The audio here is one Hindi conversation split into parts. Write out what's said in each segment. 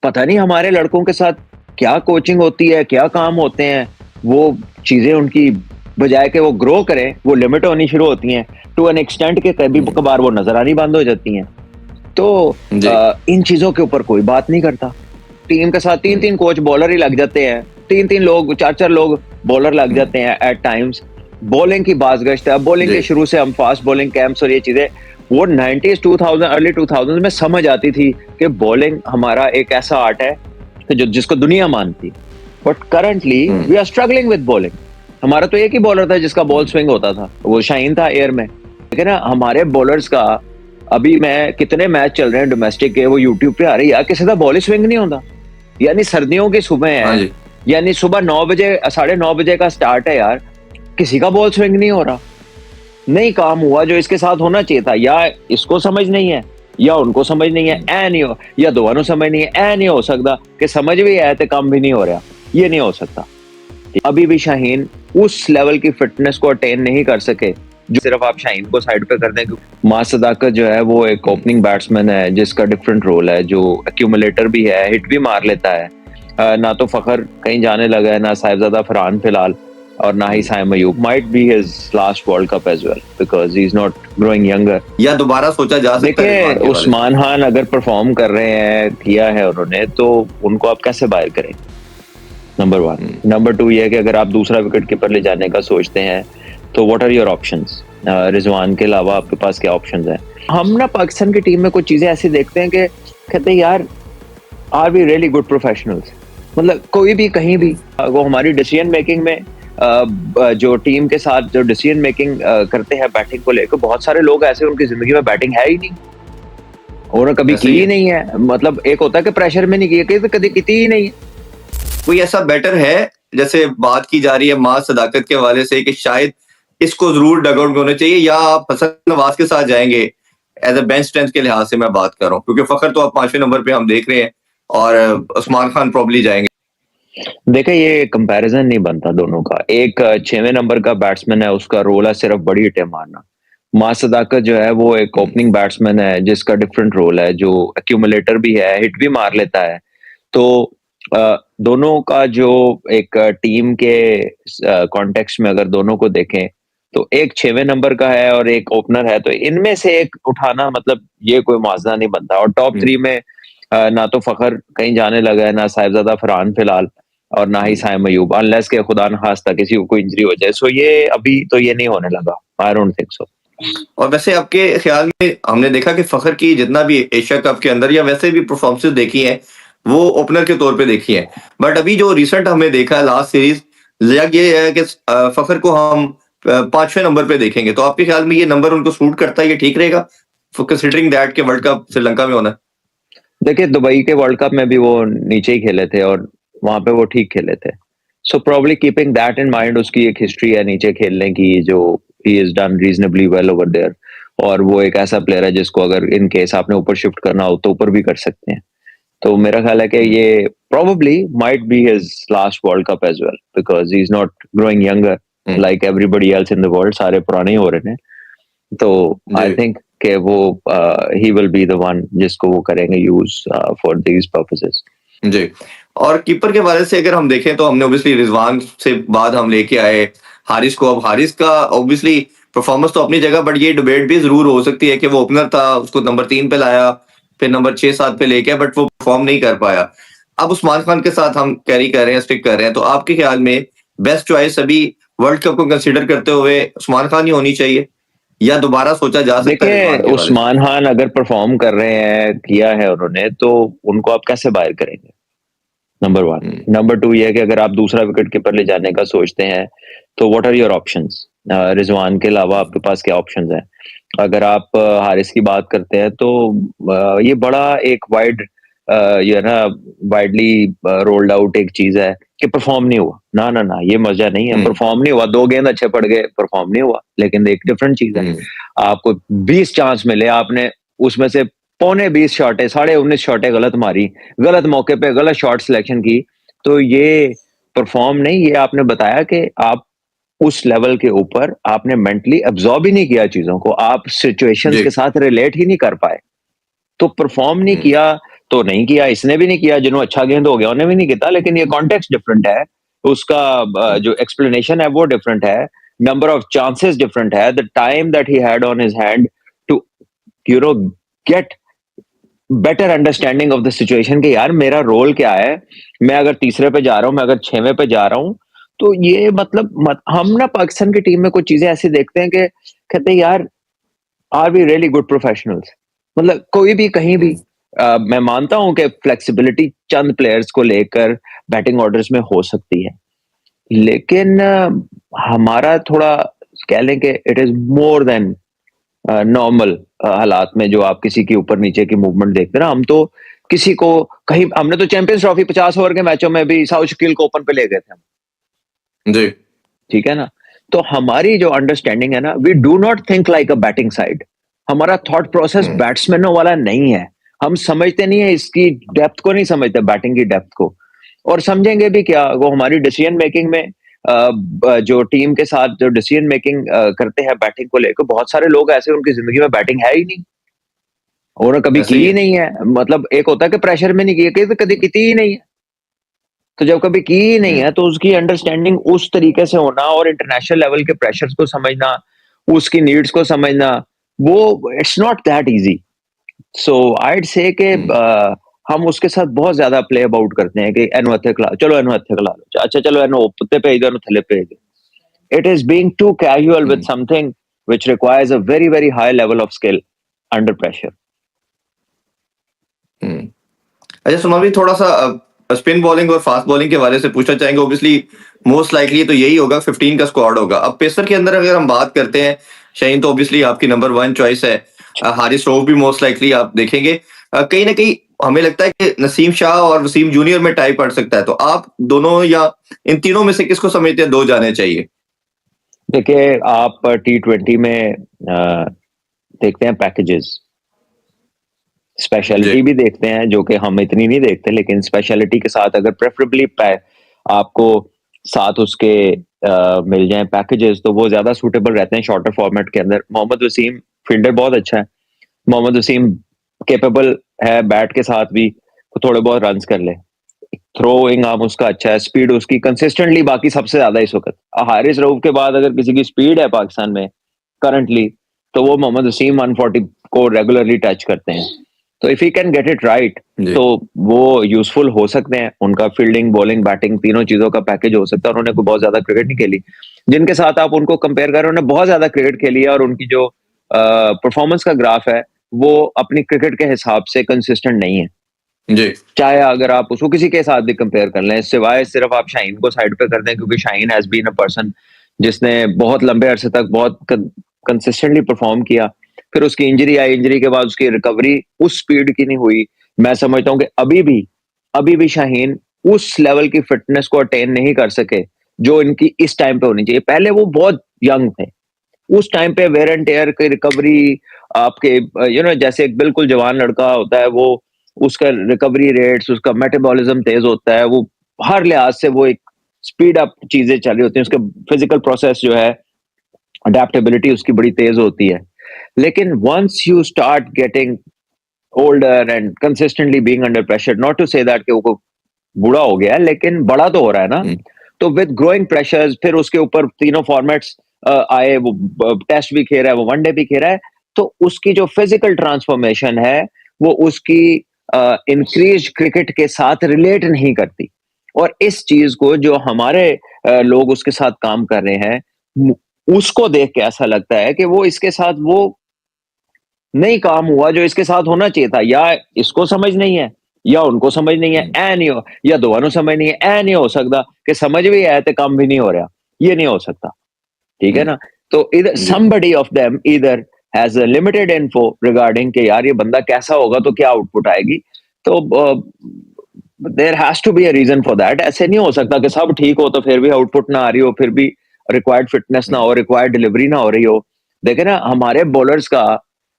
पता नहीं हमारे लड़कों के साथ क्या कोचिंग होती है, क्या काम होते हैं, वो चीज़ें उनकी बजाय कि वो ग्रो करें, वो लिमिट होनी शुरू होती हैं, टू एन एक्सटेंट के कभी-कभार वो नज़र आनी बंद हो जाती हैं। तो जी। इन चीज़ों के ऊपर कोई बात नहीं करता। टीम के साथ हुँ, 3-3 कोच बॉलर ही लग जाते हैं, 3-3 लोग, 4-4 लोग बॉलर लग हुँ, जाते हैं एट टाइम्स। बॉलिंग की बाज़गश्त है, बॉलिंग जी। के शुरू से हम फास्ट बॉलिंग कैंप्स और ये चीज़ें वो 90s 2000 अर्ली 2000s में समझ आती थी कि बॉलिंग हमारा एक ऐसा आर्ट है कि जो जिसको दुनिया मानती। बट करंटली हुँ, we are struggling with bowling. हमारा तो एक ही बॉलर था जिसका बॉल हुँ, स्विंग होता था, वो शाहीन था एयर में। लेकिन ना हमारे बॉलर्स का अभी मैं कितने मैच चल रहे हैं डोमेस्टिक के वो यूट्यूब पे आ रही है यार, किसी का बॉल ही स्विंग नहीं होता। यानी सर्दियों की सुबह हाँ है, जी। यानी सुबह 9 बजे, साढ़े 9 बजे का स्टार्ट है यार, किसी का बॉल स्विंग नहीं हो रहा। नहीं काम हुआ जो इसके साथ होना चाहिए था, या इसको समझ नहीं है, या उनको समझ नहीं है, हुँ, ऐ नहीं हो, या दोनों समझ नहीं है, ऐ नहीं हो सकता कि समझ भी है तो काम भी नहीं हो रहा। ये नहीं हो सकता। अभी भी शाहीन उस लेवल की फिटनेस को अटेन नहीं कर सके, जो सिर्फ आप शाहीन को साइड पे कर दें। मां सदाकत जो है वो एक हुँ, ओपनिंग बैट्समैन है जिसका डिफरेंट रोल है, जो एक्यूमुलेटर भी है, हिट भी मार लेता है। ना तो फखर कहीं जाने लगा है, ना साहिबजादा फरहान फिलहाल, और ना ही हुँ। Saim Ayub. Might be his last world cup as well because he is not growing younger. या दोबारा सोचा जा सकता है देखिए रिज़वान के हवाले से? उस्मान खान अगर परफॉर्म कर रहे हैं, किया है उन्होंने, तो उनको आप कैसे बाहर करेंगे? नंबर 1। हुँ, नंबर 2 ये है कि अगर आप दूसरा विकेट कीपर ले जाने का सोचते हैं, तो what are your options? Rizwan के अलावा आपके पास क्या ऑप्शंस हैं? हम ना पाकिस्तान की टीम में कुछ चीज़ें ऐसी देखते हैं कि कहते हैं यार, are we really good professionals? मतलब कोई भी कहीं भी हुँ, वो हमारी डिसीजन मेकिंग में जो टीम के साथ जो डिसीजन मेकिंग करते हैं बैटिंग को लेकर, बहुत सारे लोग ऐसे उनकी ज़िंदगी में बैटिंग है ही नहीं। उन्होंने कभी ऐसा की ही ही है। नहीं है। मतलब एक होता है कि प्रेशर में नहीं की है, कहीं तो कभी की ही नहीं है। कोई ऐसा बैटर है, जैसे बात की जा रही है माँ सदाकत के हवाले से कि शायद इसको ज़रूर डग आउट में होना चाहिए, या आप हसन नवाज़ के साथ जाएँगे? एज़ अ बेंच स्ट्रेंथ के लिहाज से मैं बात कर रहा हूँ, क्योंकि फ़खर तो अब 5वें नंबर पे हम देख रहे हैं और उस्मान खान प्रॉब्ली जाएँगे। देखिए, ये कंपैरिज़न नहीं बनता दोनों का। एक 6वें नंबर का बैट्समैन है, उसका रोल है सिर्फ़ बड़ी हिटें मारना। माँ सदाकत जो है, वो एक हुँ, ओपनिंग बैट्समैन है, जिसका डिफरेंट रोल है, जो एक्यूमुलेटर भी है, हिट भी मार लेता है। तो दोनों का जो एक टीम के कॉन्टेक्स्ट में अगर दोनों को देखें, तो एक 6वें नंबर का है और एक ओपनर है, तो इनमें से एक उठाना मतलब ये कोई मुआवज़ा नहीं बनता। और टॉप हुँ, 3 में ना तो फ़खर कहीं जाने लगा है, ना साहिबज़ादा फरहान फिलहाल, और ना ही हुँ। साइम अयूब, अनलेस के खुदा न खास्ता किसी को कोई इंजरी हो जाए। सो ये अभी तो ये नहीं होने लगा। I don't think so. और वैसे आपके ख़्याल में हमने देखा कि फ़खर की जितना भी एशिया कप के अंदर या वैसे भी परफ़ॉर्मेंसेज़ देखी हैं, वो ओपनर के तौर पे देखी हैं। बट अभी जो रिसेंट हमने देखा है लास्ट सीरीज़, लग ये है कि फ़खर को हम 5वें नंबर पे देखेंगे। तो आपके ख़्याल में ये नंबर उनको सूट करता है, ये ठीक रहेगा? कंसिडरिंग दैट कि वर्ल्ड कप श्रीलंका में होना है। देखिए, दुबई के वर्ल्ड कप में भी वो नीचे ही खेले थे और वहाँ पे वो ठीक खेले थे। So probably keeping that in mind, उसकी एक हिस्ट्री है नीचे खेलने की, जो he is done reasonably well over there, और वो एक ऐसा प्लेयर है जिसको अगर इन केस आपने ऊपर शिफ्ट करना हो तो ऊपर भी कर सकते हैं। तो मेरा ख्याल है कि हुँ, ये probably might be his last world cup as well because he is not growing younger hmm. Like everybody else in the world, सारे पुराने ही हो रहे हैं। तो आई जी। थिंक कि वो he will be the one जिसको वो करेंगे यूज़ फॉर दीज़ पर्पसेस। जी। और कीपर के बारे से अगर हम देखें तो हमने ऑब्वियसली रिज़वान से बाद हम लेके आए हारिस को। अब हारिस का ऑब्वियसली परफ़ॉर्मेंस तो अपनी जगह, बट ये डिबेट भी ज़रूर हो सकती है कि वो ओपनर था, उसको नंबर 3 पे लाया, फिर नंबर 6-7 पे लेके आए, बट वो परफ़ॉर्म नहीं कर पाया। अब उस्मान खान के साथ हम कैरी कर रहे हैं, स्टिक कर रहे हैं, तो आपके ख़्याल में बेस्ट चॉइस अभी वर्ल्ड कप को कंसीडर करते हुए उस्मान खान ही होनी चाहिए, या दोबारा सोचा जा सकता है देखिए, रिज़वान के हवाले से? उस्मान खान अगर परफ़ॉर्म कर रहे हैं, किया है उन्होंने, तो उनको आप कैसे बाहर करेंगे? नंबर 1। हुँ, नंबर 2 ये है कि अगर आप दूसरा विकेट कीपर ले जाने का सोचते हैं, तो what are your options? Rizwan के अलावा आपके पास क्या ऑप्शंस हैं? अगर आप हारिस की बात करते हैं, तो ये बड़ा एक वाइड ये है ना, वाइडली रोल्ड आउट एक चीज़ है कि परफ़ॉर्म नहीं हुआ। ना, ना, ना, ये मज़ा नहीं है, हुँ, परफ़ॉर्म नहीं हुआ, 2 गेंद अच्छे पड़ गए, परफ़ॉर्म नहीं हुआ। लेकिन एक डिफरेंट चीज़ है, हुँ, आपको 20 चांस मिले, आपने उसमें से पौने 20 शॉटें, साढ़े 19 शॉटें गलत मारी, गलत मौके पे गलत शॉट सिलेक्शन की, तो ये परफ़ॉर्म नहीं, ये आपने बताया कि आप उस लेवल के ऊपर आपने मेंटली अब्ज़ॉर्ब ही नहीं किया चीज़ों को, आप सिचुएशंस जी, के साथ रिलेट ही नहीं कर पाए। तो परफ़ॉर्म नहीं हुँ, किया, तो नहीं किया, इसने भी नहीं किया, जिन्हों अच्छा गेंद हो गया उन्हें भी नहीं किया, लेकिन ये कॉन्टेक्स्ट डिफरेंट है, उसका जो एक्सप्लेनेशन है वो डिफरेंट है, नंबर ऑफ चांसेस डिफरेंट है, the time that he had on his hand to you know get better understanding of the situation कि यार मेरा रोल क्या है, मैं अगर तीसरे पे जा रहा हूँ, मैं अगर छवें पे जा रहा हूँ, तो ये मतलब हम ना पाकिस्तान की टीम में कुछ चीजें ऐसी देखते हैं कि कहते हैं यार are we really good professionals, मतलब कोई भी कहीं भी मैं मानता हूं कि फ्लेक्सिबिलिटी चंद प्लेयर्स को लेकर बैटिंग ऑर्डर्स में हो सकती है, लेकिन हमारा थोड़ा कह लें कि it is more than normal हालात में जो आप किसी के ऊपर नीचे की मूवमेंट देखते हैं ना, हम तो किसी को कहीं, हमने तो चैंपियंस ट्रॉफी 50 ओवर के मैचों में भी साउथ शकील को ओपन पे ले गए थे हम, जी। ठीक है ना। तो हमारी जो अंडरस्टैंडिंग है ना, we do not think like a batting side, हमारा थॉट प्रोसेस हम्म, बैट्समैनों वाला नहीं है, हम समझते नहीं है इसकी डेप्थ को, नहीं समझते बैटिंग की डेप्थ को, और समझेंगे भी क्या, वो हमारी डिसीजन मेकिंग में जो टीम के साथ जो डिसीजन मेकिंग करते हैं बैटिंग को लेकर, बहुत सारे लोग ऐसे उनकी जिंदगी में बैटिंग है ही नहीं, उन्होंने कभी ऐसे की ही ही है। नहीं है, मतलब एक होता है कि प्रेशर में नहीं की, कभी कभी की ही नहीं है, तो जब कभी की ही नहीं हम्म, है तो उसकी अंडरस्टैंडिंग उस तरीके से होना और इंटरनेशनल लेवल के प्रेशर्स को समझना, उसकी नीड्स को समझना, वो it's not that easy. So I'd say कि हम्म, हम उसके साथ बहुत ज्यादा प्ले अबाउट करते हैं कि एनो हथे खिला, चलो एनो हथे खिला लो, अच्छा चलो एनो उत्ते भेज दो, एनो थले भेज दो, it is being too casual with hmm, something which requires a very very high level of skill under pressure. हम्म। अच्छा सुमा भी थोड़ा सा स्पिन बॉलिंग और फास्ट बॉलिंग के बारे से पूछना चाहेंगे। ऑब्वियसली मोस्ट लाइकली तो यही होगा, 15 का स्क्वाड होगा। अब पेसर के अंदर अगर हम बात करते हैं, शाहीन तो ऑब्वियसली आपकी नंबर 1 चॉइस है। हारिस रऊफ भी मोस्ट लाइकली आप देखेंगे। कहीं ना कहीं हमें लगता है कि नसीम शाह और वसीम जूनियर में टाई पड़ सकता है, तो आप दोनों या इन तीनों में से किसको समझते हैं 2 जाने चाहिए? देखिए आप T20 में देखते हैं पैकेजेस, जी। स्पेशलिटी भी देखते हैं जो कि हम इतनी नहीं देखते, लेकिन स्पेशलिटी के साथ अगर प्रेफरेबली आपको साथ उसके मिल जाएं पैकेजेस, तो वो ज्यादा सूटेबल रहते हैं शॉर्टर फॉर्मेट के अंदर। मोहम्मद वसीम फील्डर बहुत अच्छा है, मोहम्मद वसीम केपेबल है बैट के साथ भी, तो थोड़े बहुत रन कर ले, थ्रोइंग आर्म उसका अच्छा है, स्पीड उसकी कंसिस्टेंटली बाकी सबसे ज्यादा इस वक्त। हारिस रऊफ के बाद अगर किसी की स्पीड है पाकिस्तान में करंटली, तो वो मोहम्मद वसीम 140 को रेगुलरली टच करते हैं, तो if you can get it right जी। तो वो यूजफुल हो सकते हैं, उनका फील्डिंग बॉलिंग बैटिंग तीनों चीजों का पैकेज हो सकता है। उन्होंने कोई बहुत ज्यादा क्रिकेट नहीं खेली, जिनके साथ आप उनको कंपेयर करें उन्होंने बहुत ज्यादा क्रिकेट खेली है, और उनकी जो परफॉर्मेंस का ग्राफ है वो अपनी क्रिकेट के हिसाब से कंसिस्टेंट नहीं है, जी। चाहे अगर आप उसको किसी के साथ भी कंपेयर कर लें, सिवाय सिर्फ आप शाहीन को साइड पे कर दें, क्योंकि Shaheen has been a person जिसने बहुत लंबे अरसे तक बहुत कंसिस्टेंटली परफॉर्म किया, फिर उसकी इंजरी आई, इंजरी के बाद उसकी रिकवरी उस स्पीड की नहीं हुई। मैं समझता हूँ कि अभी भी शाहीन उस लेवल की फिटनेस को अटेन नहीं कर सके जो इनकी इस टाइम पे होनी चाहिए। पहले वो बहुत यंग थे, उस टाइम पे वेर एंड टेयर की रिकवरी आपके जैसे एक बिल्कुल जवान लड़का होता है वो, उसका रिकवरी रेट्स, उसका मेटाबॉलिज्म तेज होता है, वो हर लिहाज से वो एक स्पीड अप चीजें चल रही होती हैं, उसका फिजिकल प्रोसेस जो है अडेप्टेबिलिटी उसकी बड़ी तेज होती है। लेकिन once you start getting older and consistently being under pressure, not to say that कि वो बूढ़ा हो गया है, लेकिन बड़ा तो हो रहा है ना, हम्म, तो विद ग्रोइंग प्रेशर्स फिर उसके ऊपर तीनों फॉर्मेट्स आए, वो टेस्ट भी खेल रहा है, वो वनडे भी खेल रहा है, तो उसकी जो फिजिकल ट्रांसफॉर्मेशन है वो उसकी इंक्रीज क्रिकेट के साथ रिलेट नहीं करती। और इस चीज को जो हमारे लोग उसके साथ काम कर रहे हैं, उसको देख के ऐसा लगता है कि वो इसके साथ वो नहीं काम हुआ जो इसके साथ होना चाहिए था, या इसको समझ नहीं है या उनको समझ नहीं है, हम्म, ऐ नहीं हो, या दोनों समझ नहीं है, ऐ नहीं हो सकता कि समझ भी है तो काम भी नहीं हो रहा, ये नहीं हो सकता, ठीक है हम्म, ना। तो इधर जी। somebody of them either has a limited info regarding कि यार ये बंदा कैसा होगा तो क्या आउटपुट आएगी, तो there has to be a reason for that. ऐसे नहीं हो सकता कि सब ठीक हो तो फिर भी आउटपुट ना आ रही हो, फिर भी रिक्वायर्ड फिटनेस ना हम्म, हो, रिक्वायर्ड डिलीवरी ना हो रही हो। देखे ना हमारे बॉलर्स का,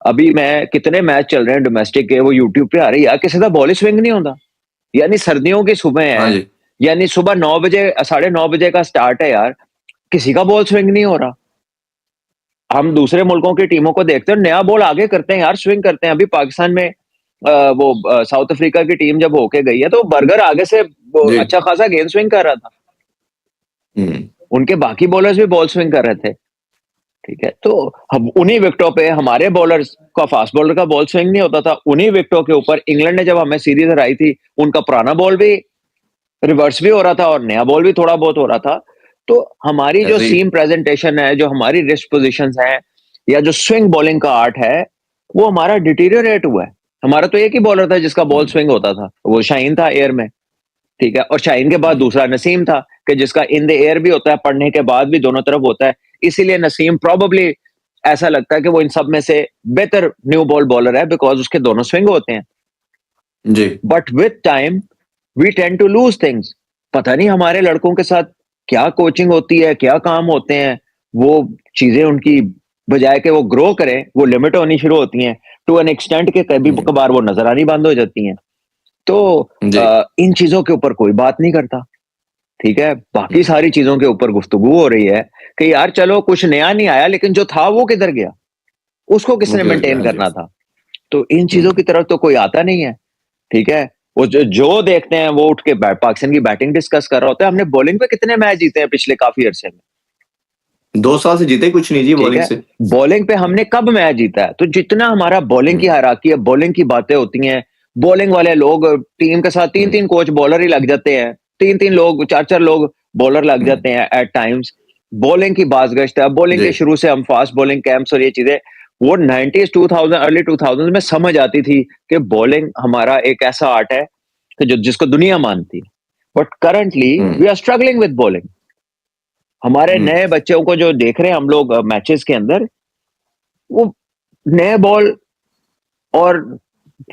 अभी मैं कितने मैच चल रहे हैं डोमेस्टिक के, वो यूट्यूब पे आ रही है यार, किसी का बॉल ही स्विंग नहीं होता, यानी सर्दियों की सुबह हाँ है, जी। यानी सुबह 9 बजे 9:30 का स्टार्ट है यार, किसी का बॉल स्विंग नहीं हो रहा। हम दूसरे मुल्कों की टीमों को देखते हैं, नया बॉल आगे करते हैं यार, स्विंग करते हैं। अभी पाकिस्तान में वो साउथ अफ्रीका की टीम जब होके गई है तो बर्गर आगे से वो जी। अच्छा खासा गेंद स्विंग कर रहा था। हम्म। उनके बाकी बॉलर्स भी बॉल स्विंग कर रहे थे। ठीक है, तो हम उन्हीं विकेटों पे हमारे बॉलर्स का, फास्ट बॉलर का बॉल स्विंग नहीं होता था। उन्हीं विकेटों के ऊपर इंग्लैंड ने जब हमें सीरीज हराई थी, उनका पुराना बॉल भी रिवर्स भी हो रहा था और नया बॉल भी थोड़ा बहुत हो रहा था। तो हमारी जो ऐसे ही। सीम प्रेजेंटेशन है, जो हमारी रिस्ट पोजीशंस हैं, या जो स्विंग बॉलिंग का आर्ट है, वो हमारा डिटीरियरेट हुआ है। हमारा तो एक ही बॉलर था जिसका बॉल हम्म। स्विंग होता था, वो शाहीन था एयर में। ठीक है, और शाहीन के बाद हम्म। दूसरा नसीम था कि जिसका इन द एयर भी होता है, पढ़ने के बाद भी दोनों तरफ होता है। इसीलिए नसीम प्रोबेबली, ऐसा लगता है कि वो इन सब में से बेहतर न्यू बॉल बॉलर है, बिकॉज उसके दोनों स्विंग होते हैं। जी। But with time we tend to lose things. पता नहीं हमारे लड़कों के साथ क्या कोचिंग होती है, क्या काम होते हैं, वो चीजें उनकी बजाय के वो ग्रो करें, वो लिमिट होनी शुरू होती हैं टू एन एक्सटेंट के कभी हम्म। कभार वो नजर आनी बंद हो जाती हैं। तो जी। इन चीजों के ऊपर कोई बात नहीं करता। ठीक है, बाकी हम्म। सारी चीजों के ऊपर गुफ्तगू हो रही है कि यार चलो कुछ नया नहीं आया, लेकिन जो था वो किधर गया, उसको वो किसने किधर गया? मेंटेन हाँ जी। करना था। तो इन चीजों हम्म। की तरफ तो कोई आता नहीं है। ठीक है, वो जो देखते हैं वो उठ के पाकिस्तान की बैटिंग डिस्कस कर रहा होता है। हमने बॉलिंग पे कितने मैच जीते हैं पिछले काफी अरसे में। 2 साल से जीते कुछ नहीं जी ठीक बॉलिंग है, से। बॉलिंग पे हमने कब मैच जीता है? तो जितना हमारा बॉलिंग की हम्म। हायरार्की है, बॉलिंग की बातें होती हैं, बॉलिंग वाले लोग टीम के साथ तीन हम्म। तीन कोच बॉलर ही लग जाते हैं, तीन तीन लोग, चार चार लोग बॉलर लग हम्म। जाते हैं एट टाइम्स। बॉलिंग की बाजगश्त है, बॉलिंग जी। के शुरू से हम फास्ट बॉलिंग कैंप्स और ये चीजें, वो 90s 2000 अर्ली 2000 में समझ आती थी कि बॉलिंग हमारा एक ऐसा आर्ट है कि जो जिसको दुनिया मानती है। But currently hmm. We are struggling with bowling. हमारे हम्म। नए बच्चों को जो देख रहे हैं हम लोग मैचेस के अंदर, वो नए बॉल और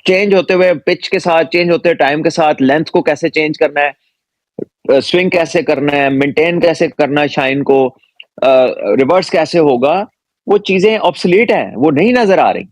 चेंज होते हुए पिच के साथ, चेंज होते हुए टाइम के साथ, लेंथ को कैसे चेंज करना है, स्विंग कैसे करना है, मेंटेन कैसे करना है शाइन को, रिवर्स कैसे होगा, वो चीजें ऑब्सोलीट हैं, वो नहीं नजर आ रही।